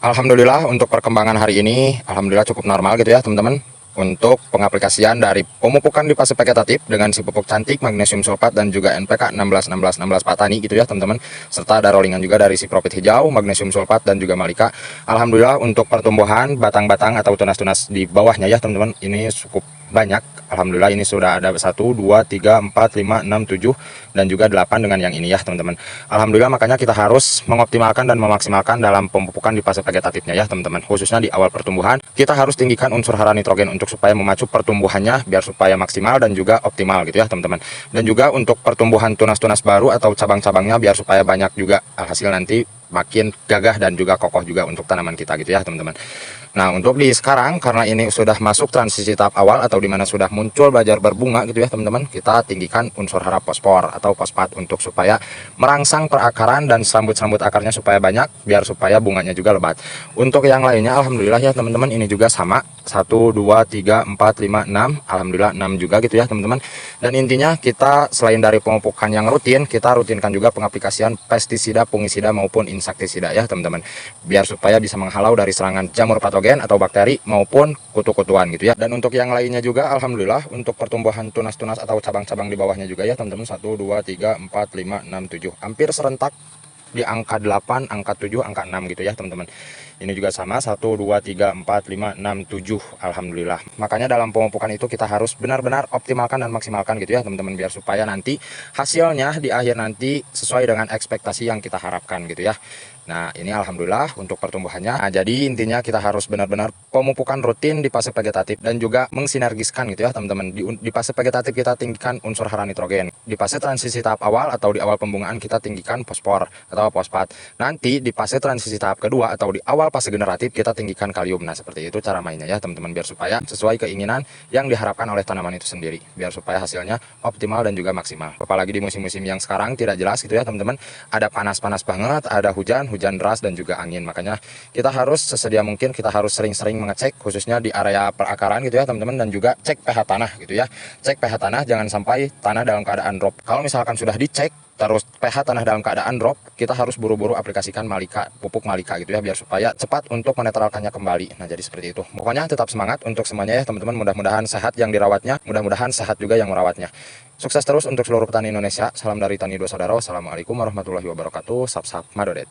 Alhamdulillah untuk perkembangan hari ini, alhamdulillah cukup normal gitu ya teman-teman. Untuk pengaplikasian dari pemupukan di fase vegetatif dengan si pupuk cantik, magnesium sulfat dan juga NPK 16 Pak Tani gitu ya teman-teman. Serta ada rollingan juga dari si Profit Hijau, magnesium sulfat dan juga Malika. Alhamdulillah untuk pertumbuhan batang-batang atau tunas-tunas di bawahnya ya teman-teman, ini cukup banyak. Alhamdulillah ini sudah ada 1, 2, 3, 4, 5, 6, 7 dan juga 8 dengan yang ini ya teman-teman. Alhamdulillah makanya kita harus mengoptimalkan dan memaksimalkan dalam pemupukan di fase vegetatifnya ya teman-teman. Khususnya di awal pertumbuhan, kita harus tinggikan unsur hara nitrogen untuk supaya memacu pertumbuhannya biar supaya maksimal dan juga optimal gitu ya teman-teman. Dan juga untuk pertumbuhan tunas-tunas baru atau cabang-cabangnya biar supaya banyak juga hasil nanti makin gagah dan juga kokoh juga untuk tanaman kita gitu ya teman-teman. Nah untuk di sekarang karena ini sudah masuk transisi tahap awal atau dimana sudah muncul bajar berbunga gitu ya teman-teman, kita tinggikan unsur hara fosfor atau fosfat untuk supaya merangsang perakaran dan serambut-serambut akarnya supaya banyak biar supaya bunganya juga lebat. Untuk yang lainnya alhamdulillah ya teman-teman ini juga sama 1, 2, 3, 4, 5, 6 alhamdulillah 6 juga gitu ya teman-teman. Dan intinya kita selain dari pemupukan yang rutin, kita rutinkan juga pengaplikasian pestisida, fungisida maupun insektisida ya teman-teman, biar supaya bisa menghalau dari serangan jamur patogen atau bakteri maupun kutu-kutuan gitu ya. Dan untuk yang lainnya juga alhamdulillah untuk pertumbuhan tunas-tunas atau cabang-cabang di bawahnya juga ya teman-teman, 1, 2, 3, 4, 5, 6, 7 hampir serentak di angka 8, angka 7, angka 6 gitu ya teman-teman. Ini juga sama 1, 2, 3, 4, 5, 6, 7 alhamdulillah. Makanya dalam pemupukan itu kita harus benar-benar optimalkan dan maksimalkan gitu ya teman-teman, biar supaya nanti hasilnya di akhir nanti sesuai dengan ekspektasi yang kita harapkan gitu ya. Nah ini alhamdulillah untuk pertumbuhannya. Nah, jadi intinya kita harus benar-benar pemupukan rutin di fase vegetatif dan juga mensinergiskan gitu ya teman-teman. Di fase vegetatif kita tinggikan unsur hara nitrogen. Di fase transisi tahap awal atau di awal pembungaan kita tinggikan fosfor atau fosfat. Nanti di fase transisi tahap kedua atau di awal fase generatif kita tinggikan kalium. Nah seperti itu cara mainnya ya teman-teman, biar supaya sesuai keinginan yang diharapkan oleh tanaman itu sendiri. Biar supaya hasilnya optimal dan juga maksimal. Apalagi di musim-musim yang sekarang tidak jelas gitu ya teman-teman. Ada panas-panas banget, ada hujan deras dan juga angin. Makanya kita harus sesedia mungkin kita harus sering-sering mengecek khususnya di area perakaran gitu ya teman-teman, dan juga cek pH tanah gitu ya. Cek pH tanah, jangan sampai tanah dalam keadaan drop. Kalau misalkan sudah dicek terus pH tanah dalam keadaan drop, kita harus buru-buru aplikasikan Malika, pupuk Malika gitu ya, biar supaya cepat untuk menetralkannya kembali. Nah jadi seperti itu. Pokoknya tetap semangat untuk semuanya ya teman-teman. Mudah-mudahan sehat yang dirawatnya, mudah-mudahan sehat juga yang merawatnya. Sukses terus untuk seluruh petani Indonesia. Salam dari Tani Dua Saudara. Wassalamualaikum warahmatullahi wabarakatuh. Sap sap madodet.